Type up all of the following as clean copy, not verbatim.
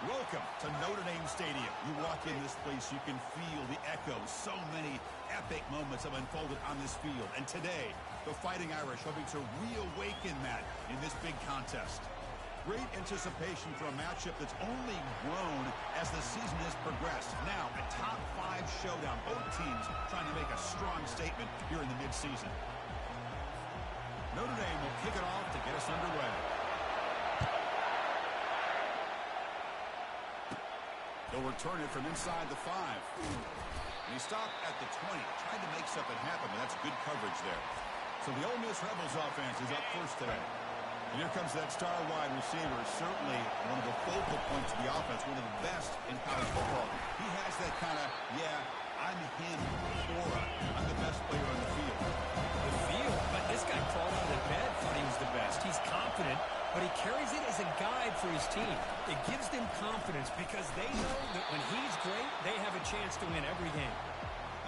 Welcome to Notre Dame Stadium. You walk in this place, you can feel the echoes. So many epic moments have unfolded on this field. And today, the Fighting Irish hoping to reawaken that in this big contest. Great anticipation for a matchup that's only grown as the season has progressed. Now, a top-5 showdown. Both teams trying to make a strong statement here in the midseason. Notre Dame will kick it off to get us underway. They'll return it from inside the 5. And he stopped at the 20. Tried to make something happen, but that's good coverage there. So the Ole Miss Rebels offense is up first today. And here comes that star wide receiver. Certainly one of the focal points of the offense, one of the best in college football. He has that kind of, I'm him aura. I'm the best player on the field. The field? But this guy crawled out of the bed, thought he was the best. He's confident, but he carries it as a guide for his team. It gives them confidence because they know that when he's great, they have a chance to win every game.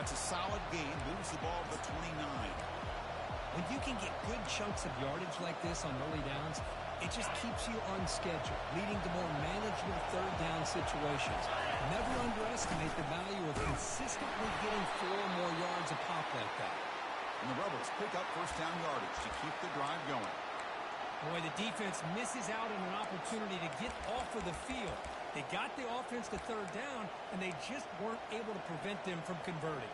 That's a solid gain. Moves the ball to the 29. When you can get good chunks of yardage like this on early downs, it just keeps you on schedule, leading to more manageable third down situations. Never underestimate the value of consistently getting 4 or more yards a pop like that. And the Rebels pick up first down yardage to keep the drive going. Boy, the defense misses out on an opportunity to get off of the field. They got the offense to third down, and they just weren't able to prevent them from converting.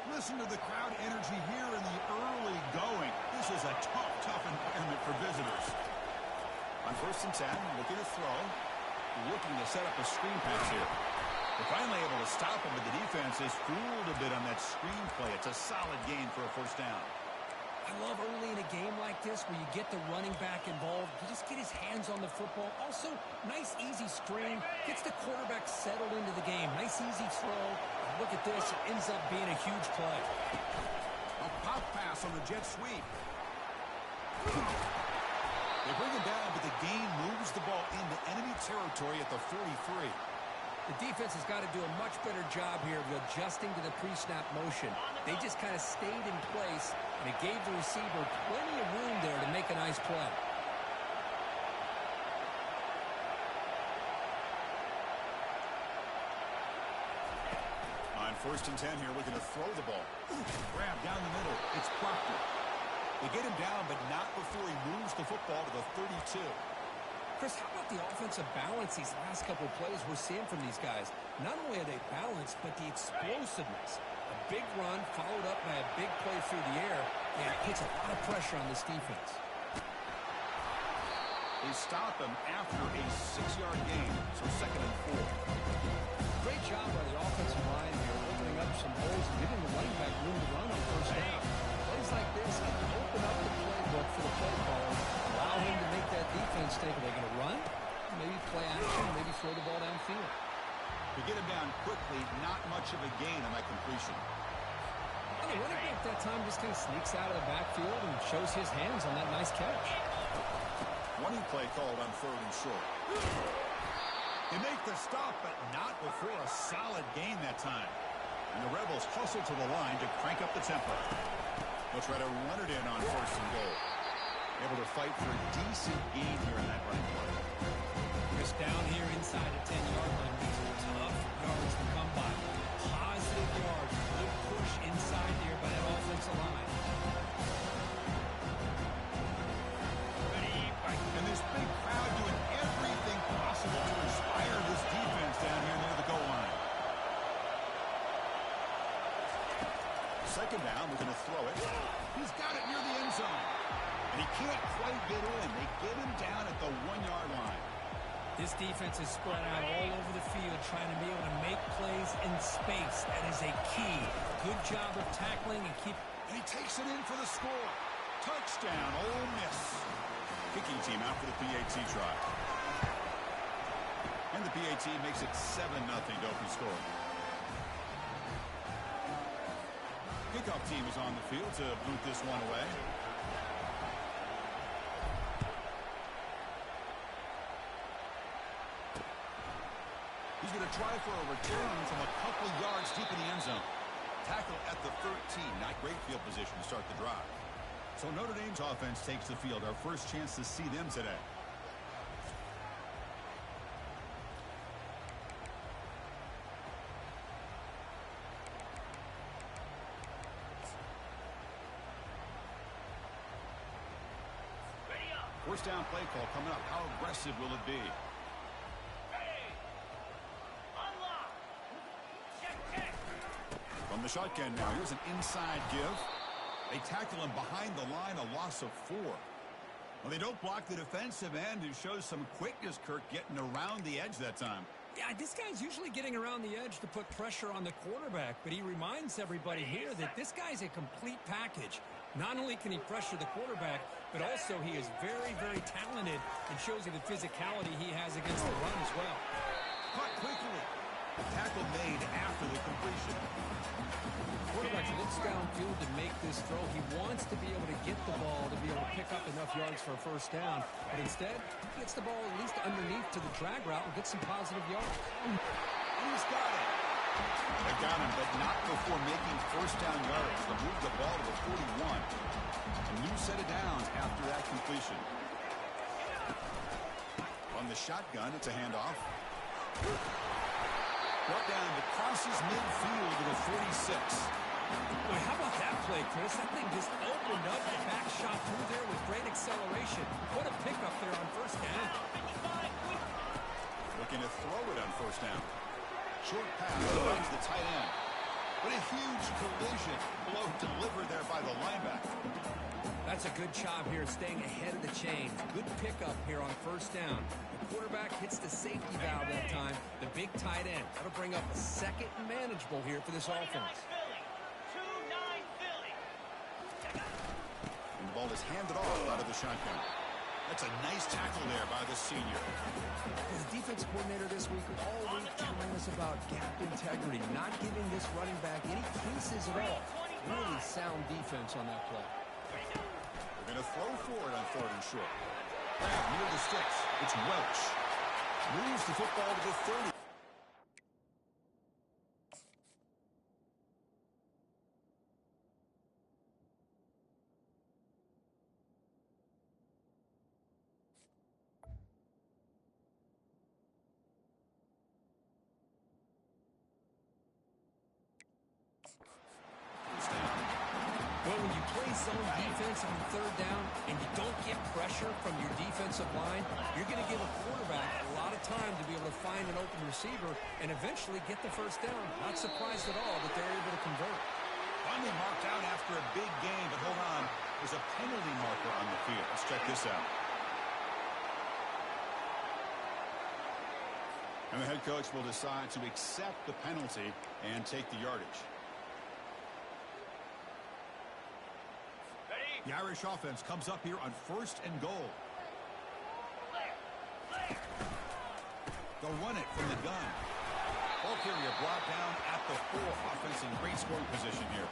Listen to the crowd energy here in the early going. This is a tough environment for visitors. On first and 10, looking to throw. Looking to set up a screen pass here. They're finally able to stop him, but the defense is fooled a bit on that screen play. It's a solid gain for a first down. I love early in a game like this where you get the running back involved. You just get his hands on the football. Also, nice, easy screen. Gets the quarterback settled into the game. Nice, easy throw. Look at this. It ends up being a huge play. A pop pass on the jet sweep. They bring him down, but the gain moves the ball into enemy territory at the 43. The defense has got to do a much better job here of adjusting to the pre-snap motion. They just kind of stayed in place, and it gave the receiver plenty of room there to make a nice play. On first and 10 here, looking to throw the ball. Grab down the middle. It's Proctor. They get him down, but not before he moves the football to the 32. Chris, how about the offensive balance these last couple of plays we're seeing from these guys? Not only are they balanced, but the explosiveness. A big run followed up by a big play through the air, and it puts a lot of pressure on this defense. They stop him after a 6-yard gain, so second and 4. Great job by the offensive line here, opening up some holes and giving the running back room to run on first down. Plays like this can open up the playbook for the play caller, allow him to make that defense think, are they going to run? Maybe play action, maybe throw the ball downfield. To get him down quickly, not much of a gain on that completion. Well, the running back that time just kind of sneaks out of the backfield and shows his hands on that nice catch. Running play called on third and short. They make the stop, but not before a solid gain that time. And the Rebels hustle to the line to crank up the tempo. They'll try to run it in on first and goal. Able to fight for a decent gain here in that running play. Just down here inside the 10-yard line. These are tough yards to come by. Positive yards. Good push inside here by that offensive line. And this big crowd doing everything possible to inspire this defense down here near the goal line. Second down, we're going to throw it. He's got it near the end zone. And he can't quite get in. They get him down at the 1-yard line. This defense is spread out all over the field trying to be able to make plays in space. That is a key. Good job of tackling and keep. And he takes it in for the score. Touchdown, Ole Miss. Kicking team out for the PAT try. And the PAT makes it 7-0 to open score. Kickoff team is on the field to boot this one away. He's going to try for a return from a couple yards deep in the end zone. Tackle at the 13. Not great field position to start the drive. So Notre Dame's offense takes the field. Our first chance to see them today. First down play call coming up. How aggressive will it be? From the shotgun now. Here's an inside give. They tackle him behind the line, a loss of 4. Well, they don't block the defensive end, who shows some quickness, Kirk, getting around the edge that time. Yeah, this guy's usually getting around the edge to put pressure on the quarterback, but he reminds everybody here that this guy's a complete package. Not only can he pressure the quarterback, but also he is very, very talented and shows you the physicality he has against the run as well. Caught quickly. Tackle made after the completion. Quarterback looks downfield to make this throw. He wants to be able to get the ball to be able to pick up enough yards for a first down. But instead, he gets the ball at least underneath to the drag route and gets some positive yards. He's got it. They got him, but not before making first down yards. They moved the ball to the 41. A new set of downs after that completion. On the shotgun, it's a handoff. Brought down to crosses midfield to the 46. Boy, how about that play, Chris? That thing just opened up the back shot through there with great acceleration. What a pickup there on first down. Looking to throw it on first down. Short pass finds the tight end. But a huge collision blow delivered there by the linebacker. That's a good job here staying ahead of the chain. Good pickup here on first down. The quarterback hits the safety valve that time. The big tight end. That'll bring up a second and manageable here for this offense. And the ball is handed off out of the shotgun. That's a nice tackle there by the senior. The defense coordinator this week all week telling us about gap integrity, not giving this running back any cases at all. Really sound defense on that play. They're going to throw for it on 3rd and short. Near the sticks. It's Welch. Moves the football to the 30. Well, when you play zone defense on 3rd down and you don't get pressure from your defensive line, you're going to give a quarterback a lot of time to be able to find an open receiver and eventually get the first down. Not surprised at all that they're able to convert. Finally marked out after a big game, but hold on. There's a penalty marker on the field. Let's check this out. And the head coach will decide to accept the penalty and take the yardage. The Irish offense comes up here on 1st and goal. They'll run it from the gun. Ball carrier brought down at the 4. Offense in great scoring position here.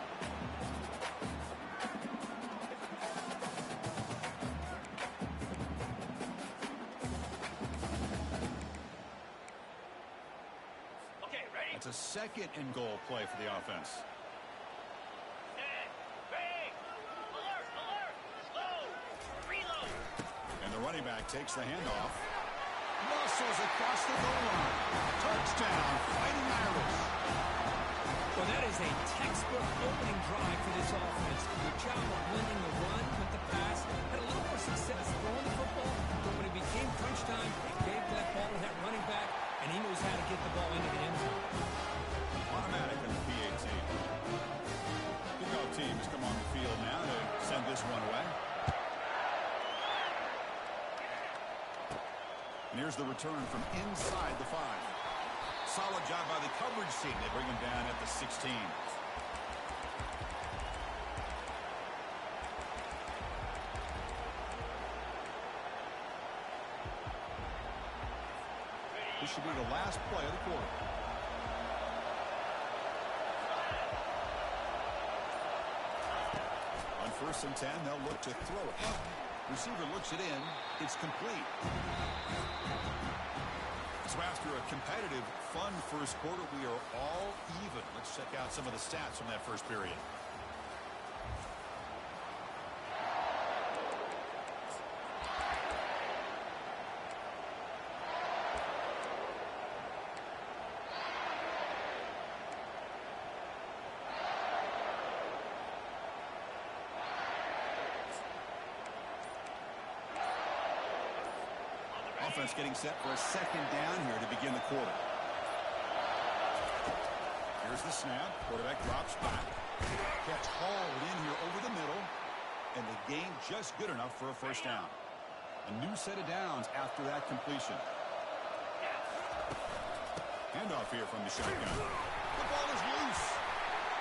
Okay, ready? It's a 2nd and goal play for the offense. Running back takes the handoff. Muscles across the goal line. Touchdown, Fighting Irish. Well, that is a textbook opening drive for this offense. Good job of blending the run with the pass. Had a little more success throwing the football, but when it became crunch time, they gave that ball to that running back, and he knows how to get the ball into the end zone. Automatic in the PAT. Kickoff teams come on the field now to send this one away. And here's the return from inside the 5. Solid job by the coverage team. They bring him down at the 16. This should be the last play of the quarter. On 1st and 10, they'll look to throw it. Receiver looks it in. It's complete. So after a competitive, fun first quarter, we are all even. Let's check out some of the stats from that first period. Offense getting set for a second down here to begin the quarter. Here's the snap. Quarterback drops back. Catch hauled in here over the middle. And the gain just good enough for a first down. A new set of downs after that completion. Handoff here from the shotgun. The ball is loose.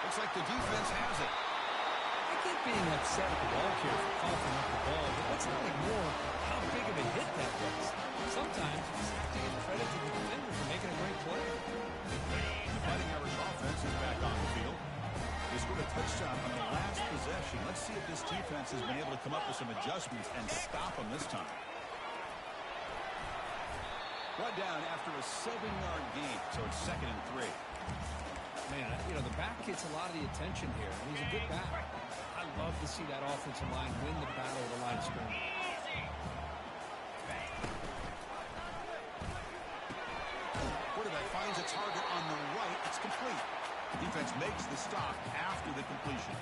Looks like the defense has it. I get being upset at the ball carrier for coughing up the ball, but let's not ignore how big of a hit that was. Sometimes you just have to give credit to the defender for making a great play. The Fighting Irish offense is back on the field. They scored a touchdown on the last possession. Let's see if this defense has been able to come up with some adjustments and stop them this time. Brought down after a 7-yard gain, so it's 2nd and 3. Man, you know, the back gets a lot of the attention here, and he's a good back. I love to see that offensive line win the battle of the line of scrimmage. Quarterback finds a target on the right. It's complete. The defense makes the stop after the completion.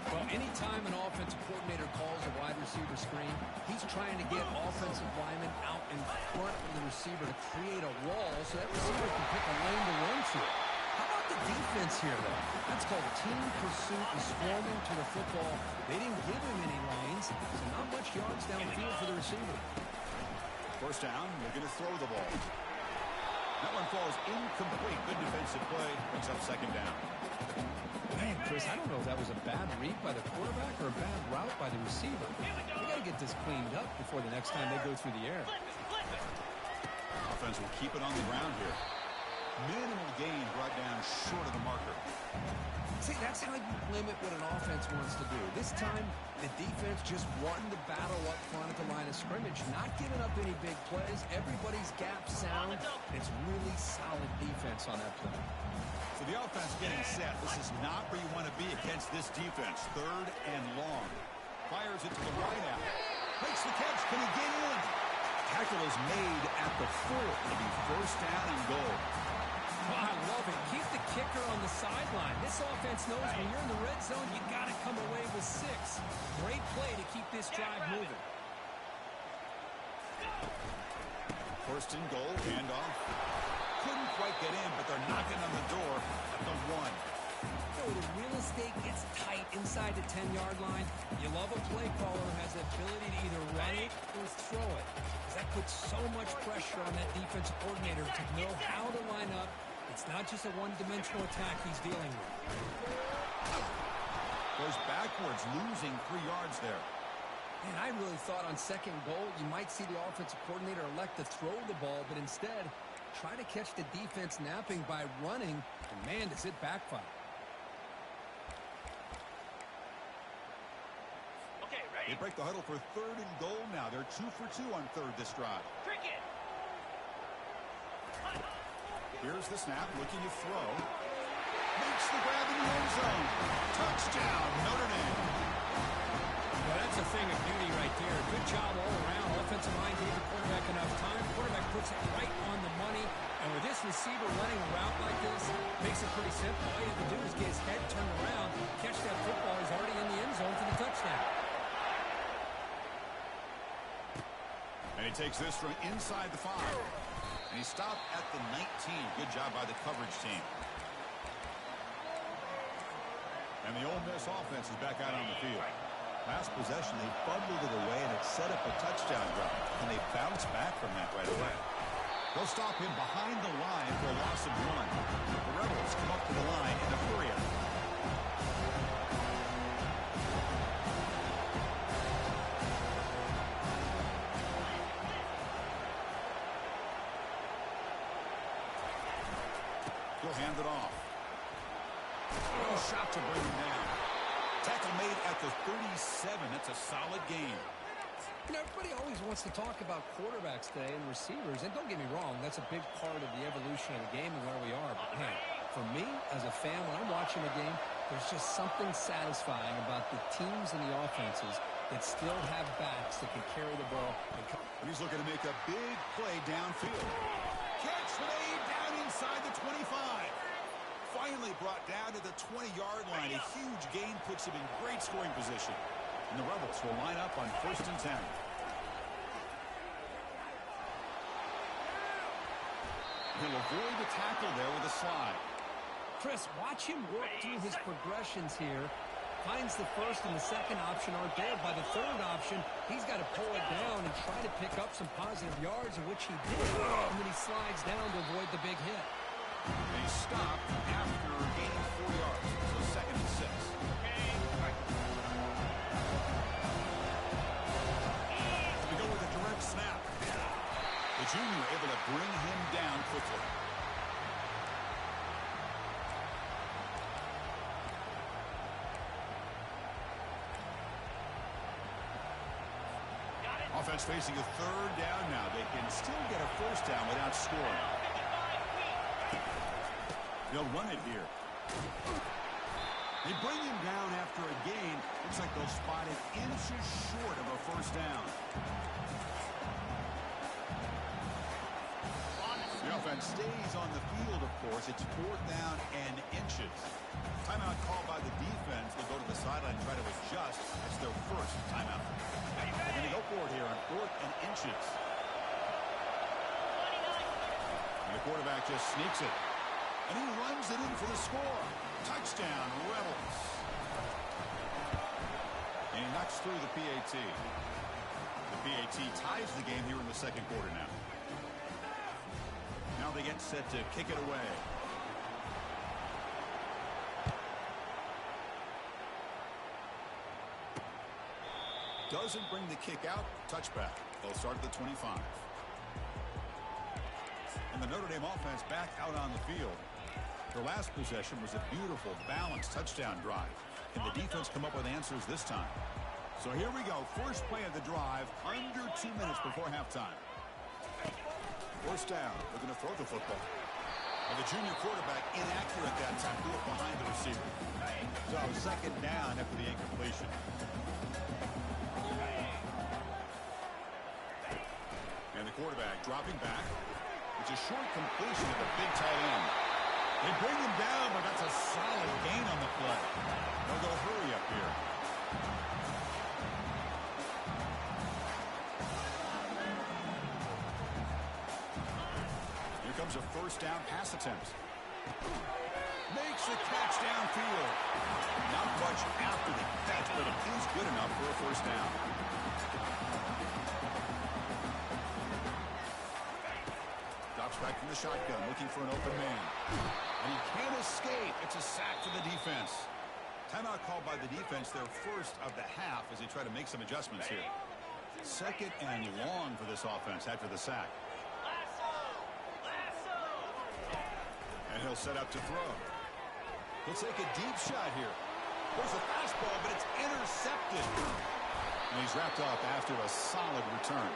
Well, anytime an offensive coordinator calls a wide receiver screen, he's trying to get offensive linemen out in front of the receiver to create a wall so that receiver can pick a lane to run to. How about the defense here, though? That's called team pursuit and swarming to the football. They didn't give him any lanes, so not much yards downfield for the receiver. First down, they're going to throw the ball. That one falls incomplete. Good defensive play. Brings up 2nd down. Man, Chris, I don't know if that was a bad read by the quarterback or a bad route by the receiver. They got to get this cleaned up before the next time they go through the air. Offense will keep it on the ground here. Minimal gain brought down short of the marker. See, that's how you limit what an offense wants to do. This time, the defense just won the battle up front at the line of scrimmage, not giving up any big plays. Everybody's gap sound. It's really solid defense on that play. So the offense getting set. This is not where you want to be against this defense. 3rd and long. Fires it to the wideout. Makes the catch. Can he get in? Tackle is made at the 4. It'll be 1st down and goal. Oh, I love it. Keep the kicker on the sideline. This offense knows when you're in the red zone, you got to come away with 6. Great play to keep this drive moving. 1st and goal. Handoff. Couldn't quite get in, but they're knocking on the door at the 1. So the real estate gets tight inside the 10-yard line. You love a play caller who has the ability to either run it or throw it. Because that puts so much pressure on that defensive coordinator to know how to line up. It's not just a one-dimensional attack he's dealing with. Goes backwards, losing 3 yards there. And I really thought on 2nd goal, you might see the offensive coordinator elect to throw the ball, but instead, try to catch the defense napping by running, and man, does it backfire. Okay, ready? They break the huddle for 3rd and goal now. They're 2 for 2 on 3rd this drive. Cricket. Here's the snap, looking to throw. Makes the grab in the end zone. Touchdown, Notre Dame. Well, that's a thing of beauty right there. Good job all around. Offensive line gave the quarterback enough time. Quarterback puts it right on the money. And with this receiver running a route like this, makes it pretty simple. All you have to do is get his head turned around, catch that football. He's already in the end zone for the touchdown. And he takes this from inside the 5. And he stopped at the 19. Good job by the coverage team. And the Ole Miss offense is back out on the field. Last possession, they fumbled it away, and it set up a touchdown drive. And they bounced back from that right away. They'll stop him behind the line for a loss of 1. The Rebels come up to the line in a hurry up. He'll hand it off. Oh, shot to bring him down. Tackle made at the 37. That's a solid gain. You know, everybody always wants to talk about quarterbacks today and receivers, and don't get me wrong, that's a big part of the evolution of the game and where we are. But, man, for me, as a fan, when I'm watching a game, there's just something satisfying about the teams and the offenses that still have backs that can carry the ball. He's looking to make a big play downfield. Catch made down inside the 25. Finally brought down to the 20-yard line. A huge gain puts him in great scoring position. And the Rebels will line up on 1st and 10. He'll avoid the tackle there with a slide. Chris, watch him work through his progressions here. Finds the first and the second option aren't there. By the third option, he's got to pull it down and try to pick up some positive yards, in which he did. And then he slides down to avoid the big hit. They stop after gaining 4 yards. So 2nd and 6. Snap. The junior able to bring him down quickly. Offense facing a 3rd down now. They can still get a 1st down without scoring. They'll run it here. They bring him down after a gain. Looks like they'll spot it inches short of a 1st down. The offense stays on the field, of course. It's 4th down and inches. Timeout called by the defense. They'll go to the sideline and try to adjust. It's their 1st timeout. They're going to go for it here on 4th and inches. And the quarterback just sneaks it. And he runs it in for the score. Touchdown, Rebels. And he knocks through the PAT. The PAT ties the game here in the 2nd quarter now. Now they get set to kick it away. Doesn't bring the kick out. Touchback. They'll start at the 25. And the Notre Dame offense back out on the field. Their last possession was a beautiful, balanced touchdown drive. Can the defense come up with answers this time? So here we go. First play of the drive, under 2 minutes before halftime. 1st down, looking to throw the football. And the junior quarterback inaccurate that time, threw it behind the receiver. So 2nd down after the incompletion. And the quarterback dropping back. It's a short completion of a big tight end. They bring him down, but that's a solid gain on the play. They'll go hurry up here. Comes a 1st down pass attempt. Makes the catch downfield. Not much after the catch, but it is good enough for a 1st down. Drops back from the shotgun, looking for an open man. And he can't escape. It's a sack for the defense. Timeout called by the defense, their 1st of the half, as they try to make some adjustments here. 2nd and long for this offense after the sack. And he'll set up to throw. He'll take a deep shot here. There's a fastball, but it's intercepted. And he's wrapped up after a solid return.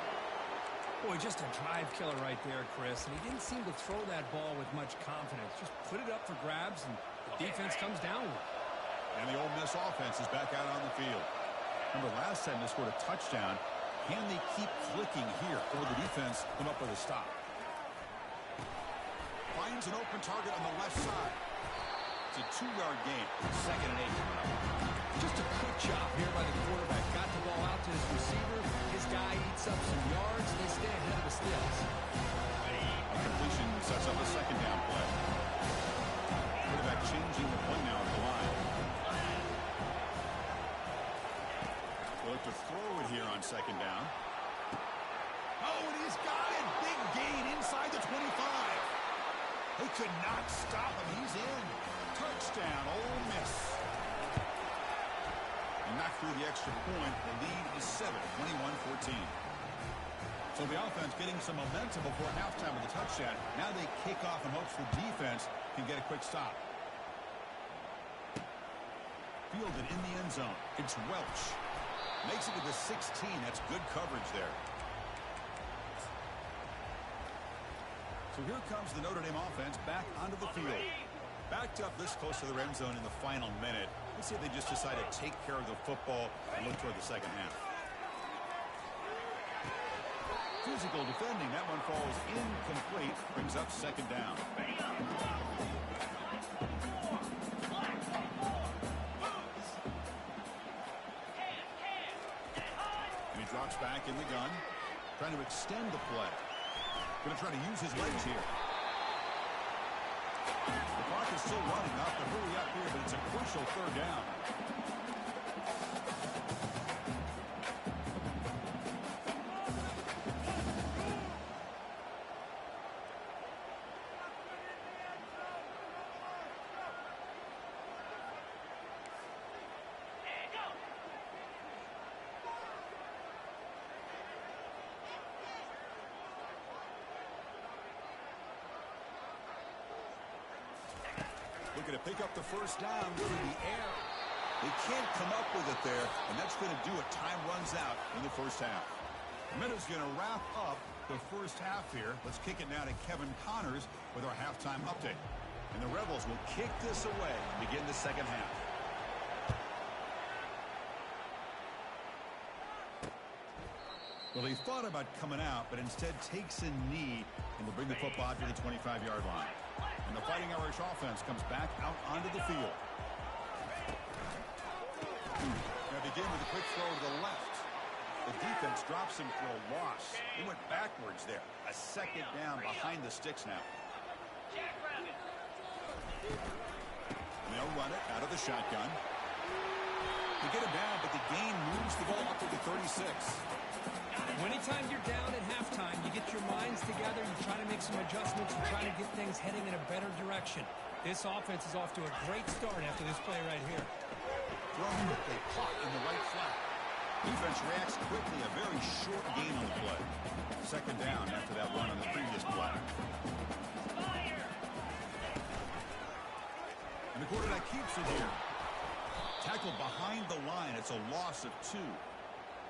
Boy, just a drive killer right there, Chris. And he didn't seem to throw that ball with much confidence. Just put it up for grabs, and the defense comes down with it. And the Ole Miss offense is back out on the field. Remember, last time they scored a touchdown. Can they keep clicking here, or the defense come up with a stop? Finds an open target on the left side. It's a 2-yard gain. 2nd and 8. Just a quick job here by the quarterback. Got the ball out to his receiver. His guy eats up some yards. They stay ahead of the sticks. A completion sets up a 2nd down play. Quarterback changing the play now at the line. We'll look to throw it here on 2nd down. Oh, and he's got it. Big gain inside inside the 25. They could not stop him. He's in. Touchdown, Ole Miss. And knocked through the extra point. The lead is 7, 21-14. So the offense getting some momentum before halftime with a touchdown. Now they kick off in hopes the defense can get a quick stop. Fielded in the end zone. It's Welch. Makes it to the 16. That's good coverage there. So here comes the Notre Dame offense back onto the field. Backed up this close to the end zone in the final minute. Let's see if they just decide to take care of the football and look toward the second half. Physical defending. That one falls incomplete. Brings up second down. And he drops back in the gun. Trying to extend the play. Going to try to use his legs here. The clock is still running. Not to hurry up here, but it's a crucial third down. Looking to pick up the first down through the air. They can't come up with it there, and that's going to do it. Time runs out in the first half. Minute's going to wrap up the first half here. Let's kick it now to Kevin Connors with our halftime update. And the Rebels will kick this away and begin the second half. Well, he thought about coming out, but instead takes a knee and will bring the football to the 25-yard line. And the Fighting Irish offense comes back out onto the field. They begin with a quick throw to the left. The defense drops him for a loss. He went backwards there. A second down behind the sticks now. And they'll run it out of the shotgun. They get him down, but the gain moves the ball up to the 36. Anytime you're down at halftime, you get your minds together, you try to make some adjustments, you try to get things heading in a better direction. This offense is off to a great start after this play right here. Thrown, they caught in the right flat. Defense reacts quickly, a very short gain on the play. Second down after that run on the previous play. And the quarterback keeps it here. Tackled behind the line. It's a loss of 2.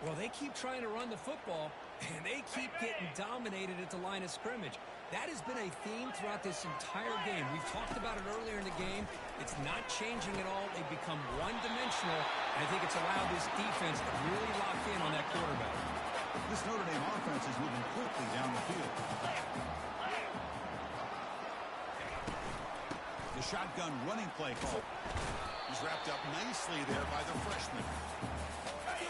Well, they keep trying to run the football, and they keep getting dominated at the line of scrimmage. That has been a theme throughout this entire game. We've talked about it earlier in the game. It's not changing at all. They've become one-dimensional. I think it's allowed this defense to really lock in on that quarterback. This Notre Dame offense is moving quickly down the field. The shotgun running play call. He's wrapped up nicely there by the freshman.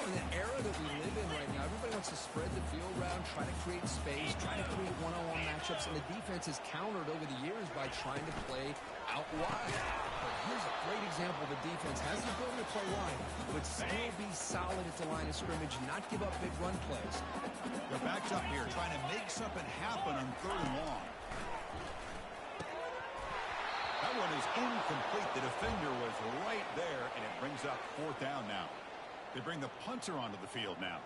In the era that we live in right now, everybody wants to spread the field around, try to create space, try to create one-on-one matchups, and the defense has countered over the years by trying to play out wide. But here's a great example. The defense has the ability to play wide, but still be solid at the line of scrimmage, not give up big run plays. They're backed up here, trying to make something happen on 3rd and long. That one is incomplete. The defender was right there, and it brings up 4th down now. They bring the punter onto the field now.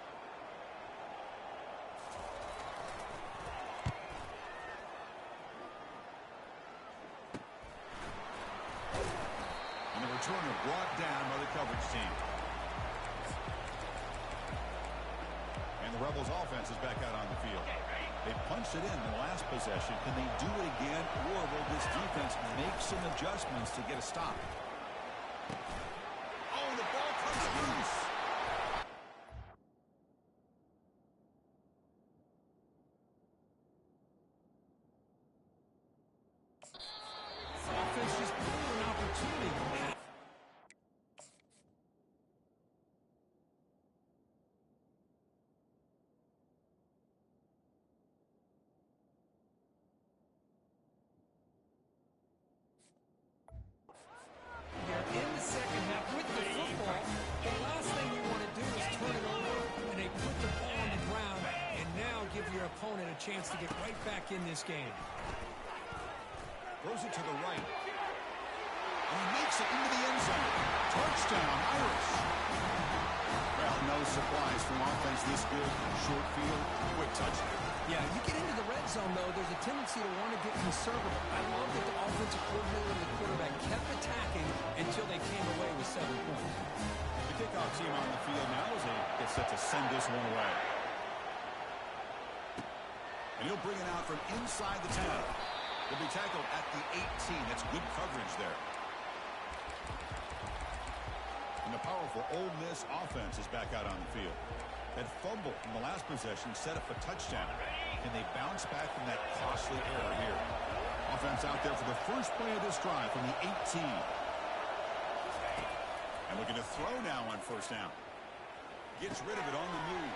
And the returner brought down by the coverage team. And the Rebels offense is back out on the field. They punched it in the last possession. Can they do it again, or will this defense make some adjustments to get a stop? Oh, the ball comes loose. Offense just blew an opportunity. Here in the second back in this game. Throws it to the right. And he makes it into the end zone. Touchdown, Irish. Well, no surprise from offense this good. Short field, quick touchdown. Yeah, you get into the red zone, though, there's a tendency to want to get conservative. I love that the offensive coordinator and the quarterback kept attacking until they came away with 7 points. The kickoff team on the field now as they get set to send this one away. And he'll bring it out from inside the 10. He'll be tackled at the 18. That's good coverage there. And the powerful Ole Miss offense is back out on the field. That fumble in the last possession set up a touchdown. Can they bounce back from that costly error here? Offense out there for the first play of this drive from the 18. And looking to throw now on first down. Gets rid of it on the move.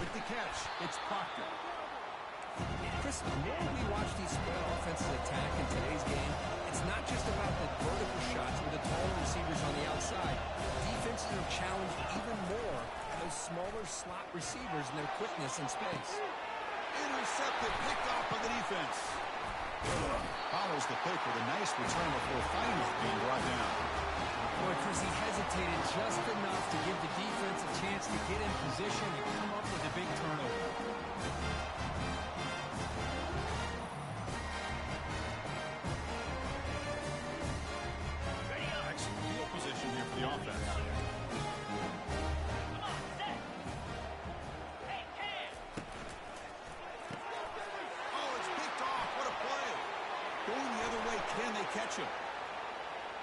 With the catch, it's Proctor. Chris, the more we watch these spread offenses attack in today's game, it's not just about the vertical shots with the taller receivers on the outside. Defenses are challenged even more by those smaller slot receivers and their quickness in space. Intercepted, picked off by the defense. Follows the pick with a nice return before finally being brought down. Boy, Chris, he hesitated just enough to give the defense a chance to get in position and come up with a big turnover. Excellent field position here for the offense. Come on, set. Hey, Cam. Oh, it's picked off. What a play. Going the other way. Can they catch him?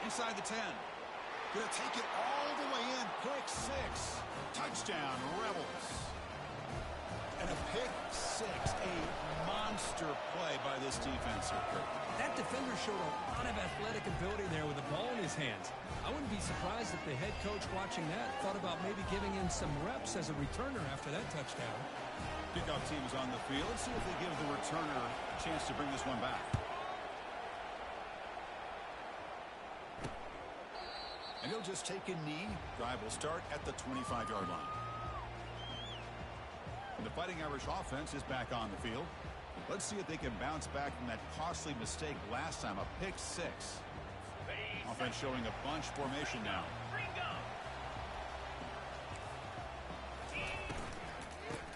Inside the 10. Gonna take it all the way in. Pick 6. Touchdown, Rebels. And a pick 6. A monster play by this defense here, Kurt. That defender showed a lot of athletic ability there with the ball in his hands. I wouldn't be surprised if the head coach watching that thought about maybe giving him some reps as a returner after that touchdown. Kickoff team is on the field. Let's see if they give the returner a chance to bring this one back. And he'll just take a knee. Drive will start at the 25-yard line. And the Fighting Irish offense is back on the field. Let's see if they can bounce back from that costly mistake last time, a pick 6. Ready, Offense showing a bunch formation now. Ringo.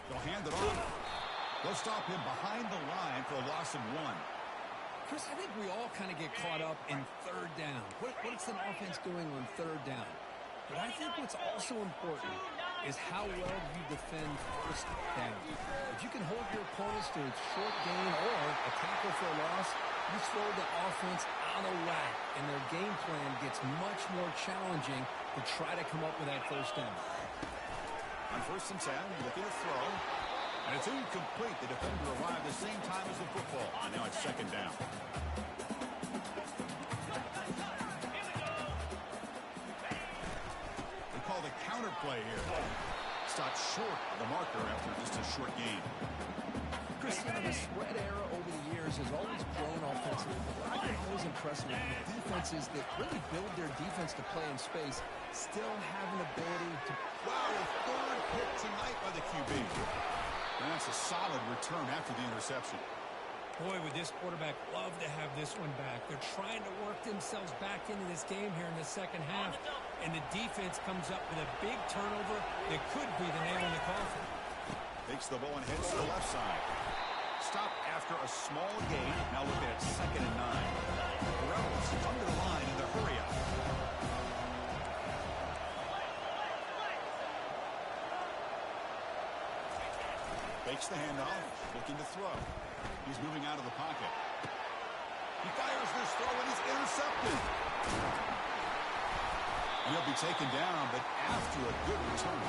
They'll hand it off. They'll stop him behind the line for a loss of 1. Chris, I think we all kind of get caught up in third down. What's an offense doing on third down? But I think what's also important is how well you defend first down. If you can hold your opponents to a short gain or a tackle for a loss, you throw the offense out of whack, and their game plan gets much more challenging to try to come up with that first down. On first and 10, looking to throw. And it's incomplete. The defender arrived the same time as the football. And now it's second down. They call the counter play here. Stopped short of the marker after just a short gain. Chris, the spread era over the years has always grown offensively. What I've been always impressed with defenses that really build their defense to play in space still have an ability to... Wow, a third hit tonight by the QB. And that's a solid return after the interception. Boy, would this quarterback love to have this one back. They're trying to work themselves back into this game here in the second half, and the defense comes up with a big turnover that could be the nail in the coffin. Takes the ball and heads to the left side. Stop after a small gain. Now looking at second and 9. The Rebels come to the line in the hurry-up. Fakes the handoff, looking to throw. He's moving out of the pocket. He fires this throw and he's intercepted. And he'll be taken down, but after a good return.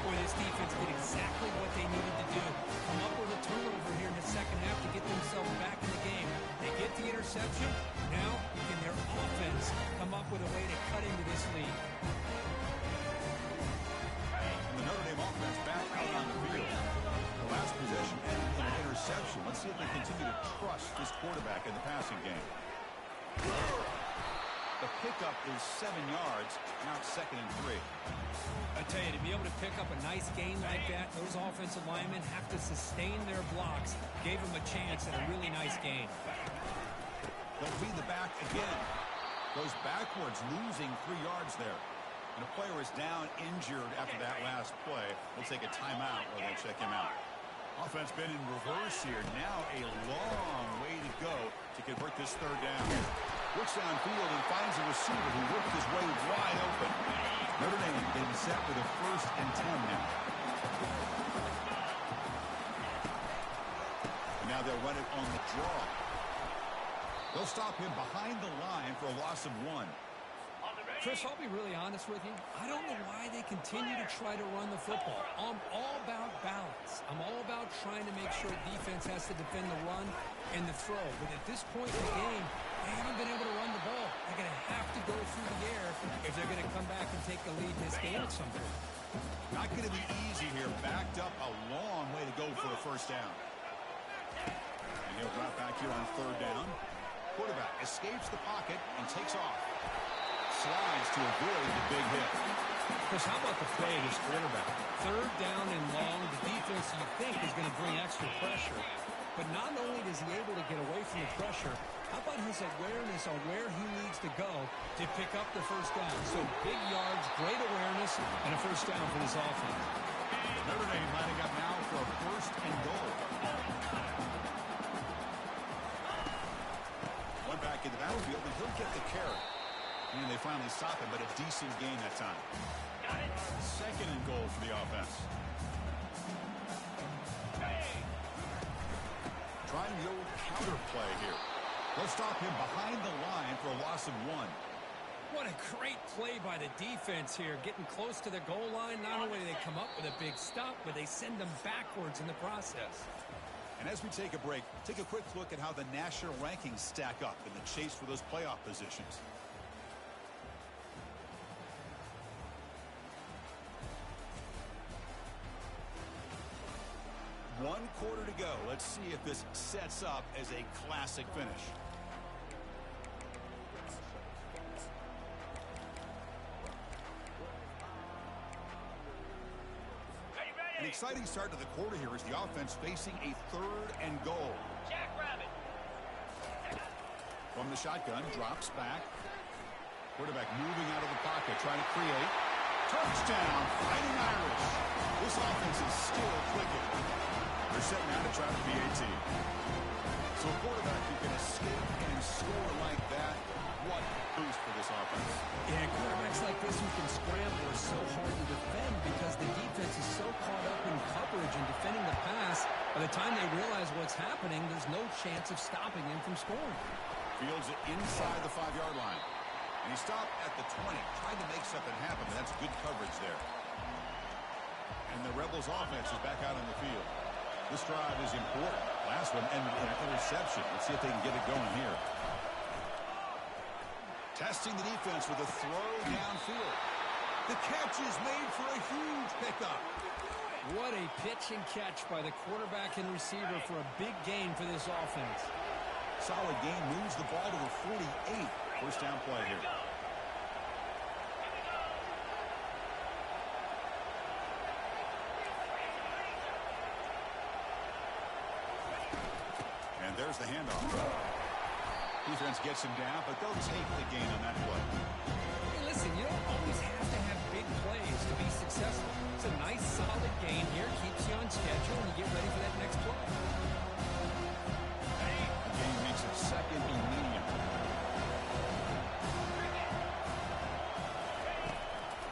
Boy, this defense did exactly what they needed to do. Come up with a turnover here in the second half to get themselves back in the game. They get the interception. Now, can their offense come up with a way to cut into this lead? And the Notre Dame offense back out on the field. The last possession ended in an interception. Let's see if they continue to trust this quarterback in the passing game. The pickup is 7 yards. Now it's 2nd and 3. I tell you, to be able to pick up a nice gain like that, those offensive linemen have to sustain their blocks. Gave them a chance at a really nice gain. They'll feed the back again. Goes backwards, losing 3 yards there. And a player is down injured after that last play. We'll take a timeout while they check him out. Offense been in reverse here. Now a long way to go to convert this 3rd down. Looks downfield and finds a receiver who worked his way wide open. Notre Dame getting set with a 1st and 10 now. And now they'll run it on the draw. They'll stop him behind the line for a loss of 1. Chris, I'll be really honest with you. I don't know why they continue to try to run the football. I'm all about balance. I'm all about trying to make sure defense has to defend the run and the throw. But at this point in the game, they haven't been able to run the ball. They're going to have to go through the air if they're going to come back and take the lead in this game at some point. Not going to be easy here. Backed up a long way to go for a 1st down. And he'll drop back here on 3rd down. Quarterback escapes the pocket and takes off. Slides to avoid the big hit. Chris, how about the play of this quarterback? 3rd down and long. The defense, you think, is going to bring extra pressure. But not only is he able to get away from the pressure, how about his awareness on where he needs to go to pick up the 1st down? So big yards, great awareness, and a 1st down for this offense. Notre Dame lining up now for a 1st and goal. One back in the battlefield, and he'll get the carry. And they finally stop him, but a decent gain that time. 2nd and goal for the offense. Trying the old counter play here. They'll stop him behind the line for a loss of 1. What a great play by the defense here. Getting close to the goal line, not only do they come up with a big stop, but they send them backwards in the process. And as we take a break, take a quick look at how the national rankings stack up in the chase for those playoff positions. One quarter to go. Let's see if this sets up as a classic finish. An exciting start to the quarter here as the offense facing a 3rd and goal. Jackrabbit. From the shotgun, drops back. Quarterback moving out of the pocket, trying to create. Touchdown, Fighting Irish. This offense is still clicking. They're setting out to try the PAT. So a quarterback who can escape and score like that, what a boost for this offense. Yeah, quarterbacks like this who can scramble are so hard to defend because the defense is so caught up in coverage and defending the pass. By the time they realize what's happening, there's no chance of stopping him from scoring. Fields it inside the 5-yard line. And he stopped at the 20, trying to make something happen, but that's good coverage there. And the Rebels offense is back out on the field. This drive is important. Last one ended in an interception. Let's see if they can get it going here. Testing the defense with a throw downfield. The catch is made for a huge pickup. What a pitch and catch by the quarterback and receiver for a big gain for this offense. Solid gain, moves the ball to the 48. 1st down play here. And there's the handoff. Defense gets him down, but they'll take the gain on that play. Hey, listen, you don't always have to have big plays to be successful. It's a nice, solid gain here. Keeps you on schedule, and you get ready for that next play. The gain makes it 2nd and medium.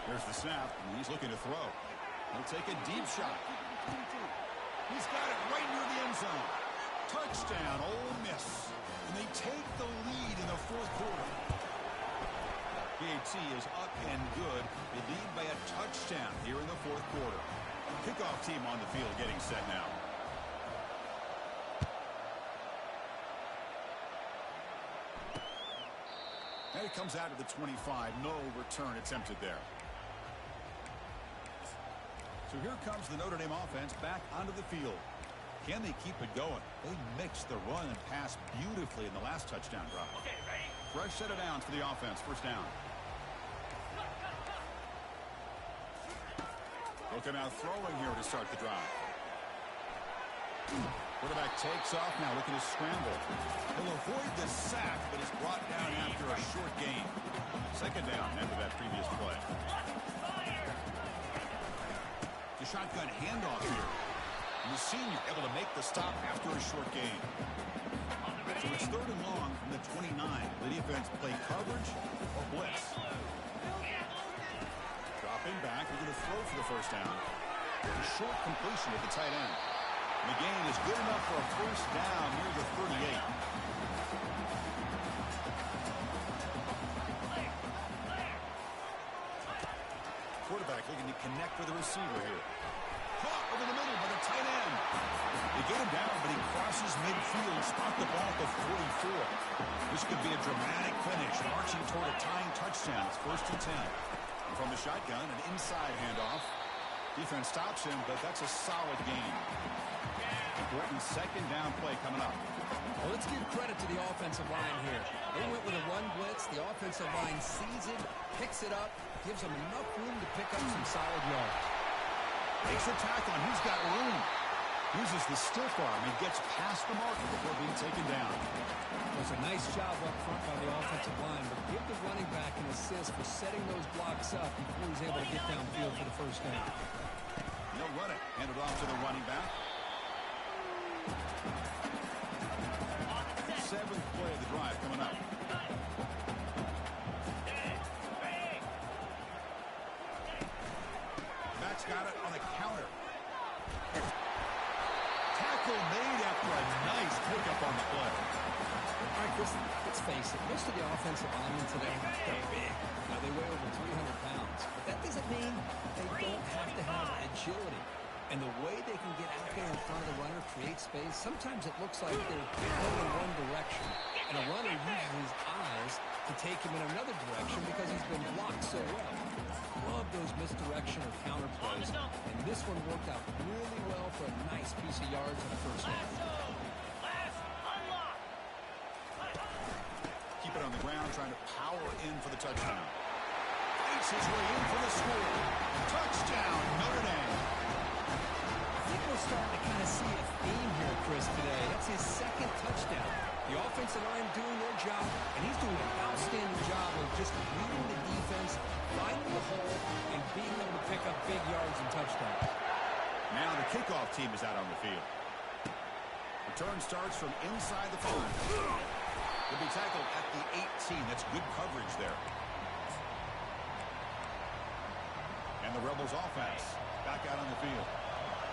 There's the snap, and he's looking to throw. He'll take a deep shot. He's got it right near the end zone. Touchdown, Ole Miss. And they take the lead in the 4th quarter. PAT is up and good. They lead by a touchdown here in the 4th quarter. Kickoff team on the field getting set now. And it comes out to the 25. No return attempted there. So here comes the Notre Dame offense back onto the field. Can they keep it going? They mixed the run and pass beautifully in the last touchdown drive. Okay, ready? fresh set of downs for the offense. First down. Looking out throwing here to start the drive. Quarterback takes off now, looking to scramble. He'll avoid the sack, but is brought down after a short gain. Second down after that previous play. The shotgun handoff here. And the senior able to make the stop after a short gain. So it's third and long from the 29. The defense play coverage or blitz. Dropping back, we're going to throw for the first down. A short completion with the tight end. And the gain is good enough for a first down near the 38. Quarterback looking to connect with the receiver here. Caught over the middle by the tight end. They get him down, but he crosses midfield, spot the ball at the 44. This could be a dramatic finish, marching toward a tying touchdown. It's first and 10. And from the shotgun, an inside handoff. Defense stops him, but that's a solid gain. Important second down play coming up. Well, let's give credit to the offensive line here. They went with a run blitz. The offensive line sees it, picks it up, gives them enough room to pick up some solid yards. Makes a tackle, and he's got room. Uses the stiff arm and gets past the marker before being taken down. It was a nice job up front by the offensive line, but give the running back an assist for setting those blocks up before he's able to get downfield for the first down. He'll run it. Hand it off to the running back. Seventh play of the drive coming up. Back's got it on a counter. Tackle made after a nice pickup on the play. All right, Chris, let's face it. Most of the offensive linemen today, they're big. Now, they weigh over 300 pounds. But that doesn't mean they don't have to have agility. And the way they can get out there in front of the runner, create space, sometimes it looks like they're going in one direction. And a runner uses his eyes to take him in another direction because he's been blocked so well. Love those misdirection or counter plays. And this one worked out really well for a nice piece of yards on the first down. Keep it on the ground, trying to power in for the touchdown. Fights his way in for the score. Touchdown, Notre Dame. I think we're starting to kind of see a theme here, Chris, today. That's his second touchdown. The offensive line doing their job, and he's doing an outstanding job of just reading the defense, finding the hole, and being able to pick up big yards and touchdowns. Now the kickoff team is out on the field. Return starts from inside the 5. He'll be tackled at the 18. That's good coverage there. And the Rebels offense back out on the field.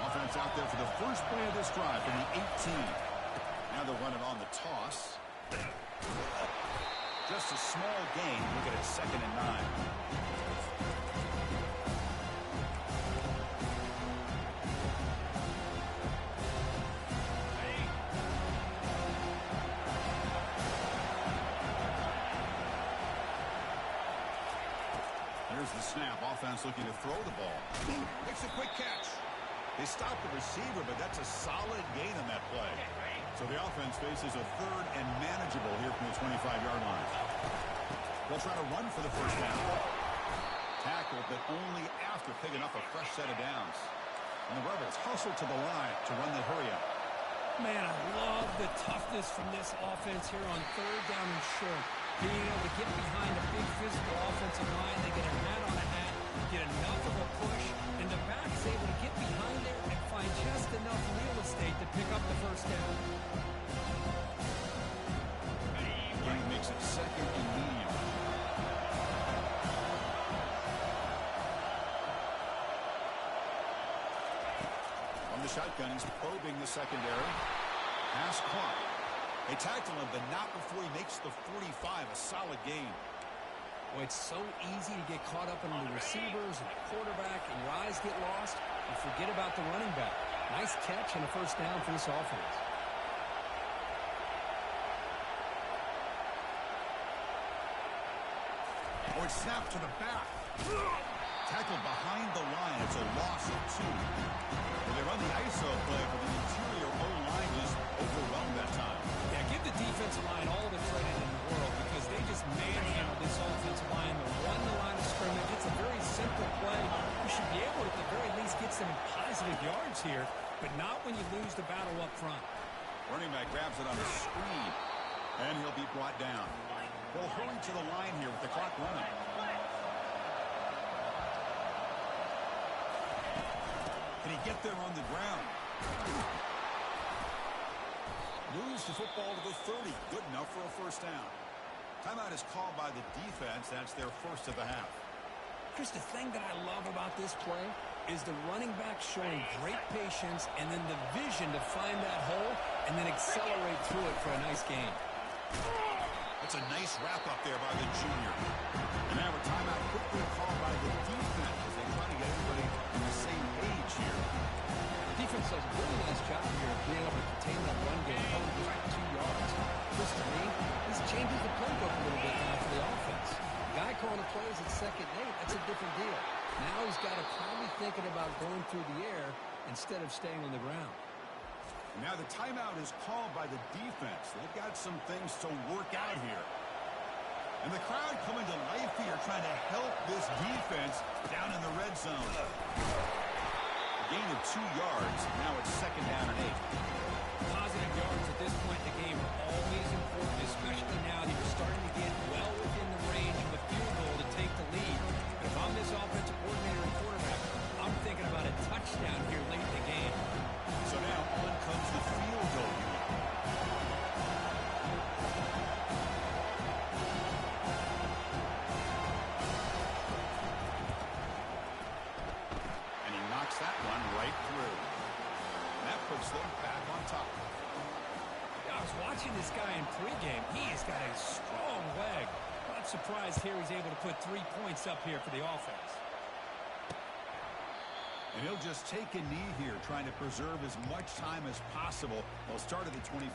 Offense out there for the first play of this drive from the 18. Now they'll run it on the toss. Just a small gain. Look at it, second and 9. Here's the snap. Offense looking to throw the ball. Makes a quick catch. They stop the receiver, but that's a solid gain on that play. So the offense faces a third and manageable here from the 25-yard line. They'll try to run for the first down. Tackle, but only after picking up a fresh set of downs. And the Rebels hustle to the line to run the hurry up. Man, I love the toughness from this offense here on third down and short. Being able to get behind a big physical offensive line, they get a hat on a hat, get enough of a push, and the back's able to get behind there and find just enough real estate to pick up the first down. Gang makes it second and medium. On the shotgun, he's probing the secondary. Pass caught. They tackle him, but not before he makes the 45, a solid gain. Well, it's so easy to get caught up in the receivers and the quarterback, and your eyes get lost, and forget about the running back. Nice catch and a first down for this offense. Or it's snapped to the back. Tackled behind the line. It's a loss of 2. Well, they run the ISO play, but the interior O-line just overwhelmed that time. Yeah, give the defensive line all the credit in the world because they just manhandled this offensive line. They won the line of scrimmage. It's a very simple play. You should be able to, at the very least, get some positive yards here, but not when you lose the battle up front. Running back grabs it on a screen, and he'll be brought down. They'll hurry to the line here with the clock running. Can he get there on the ground? Moves the football to the 30. Good enough for a first down. Timeout is called by the defense. That's their first of the half. Chris, the thing that I love about this play is the running back showing great patience and then the vision to find that hole and then accelerate through it for a nice gain. That's a nice wrap up there by the junior. And now a timeout quickly called by the defense as they try to get everybody on the same page here. The defense does a really nice job here of being able to contain that run game, probably just 2 yards. Chris, to me, this changes the playbook a little bit now for the offense. The guy calling the plays at 2nd and 8, that's a different deal. Now he's got to probably thinking about going through the air instead of staying on the ground. Now the timeout is called by the defense. They've got some things to work out here. And the crowd coming to life here trying to help this defense down in the red zone. A gain of 2 yards. Now it's 2nd down and 8. Positive yards at this point in the game are always important, especially now that you're starting to get well within the range of a field goal to take the lead. But if I'm this offensive coordinator and quarterback, I'm thinking about a touchdown here late in the game. So now on comes the field goal unit. And he knocks that one right through. And that puts them back on top. Yeah, I was watching this guy in pregame. He has got a strong leg. Not surprised here he's able to put 3 points up here for the offense. And he'll just take a knee here, trying to preserve as much time as possible. They'll start at the 25.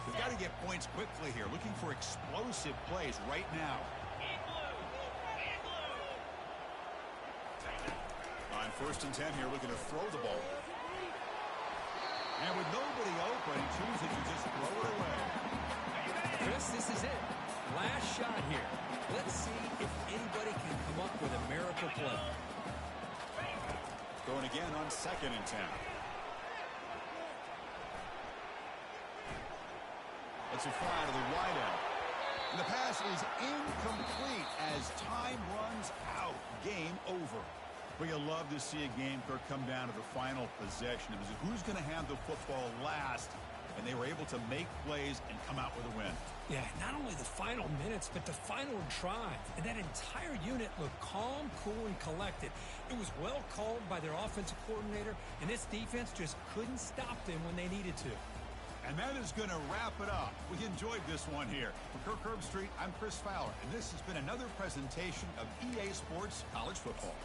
They've got to get points quickly here, looking for explosive plays right now. On 1st and 10 here, looking to throw the ball. And with nobody open, he chooses to just throw it away. Chris, this is it. Last shot here. Let's see if anybody can come up with a miracle play. Going again on 2nd and 10. It's a fly to the wide end. And the pass is incomplete as time runs out. Game over. But you'll love to see a game come down to the final possession. It was who's going to have the football last. And they were able to make plays and come out with a win. Yeah, not only the final minutes, but the final drive. And that entire unit looked calm, cool, and collected. It was well called by their offensive coordinator, and this defense just couldn't stop them when they needed to. And that is going to wrap it up. We enjoyed this one here. For Kirk Herbstreit, I'm Chris Fowler, and this has been another presentation of EA Sports College Football.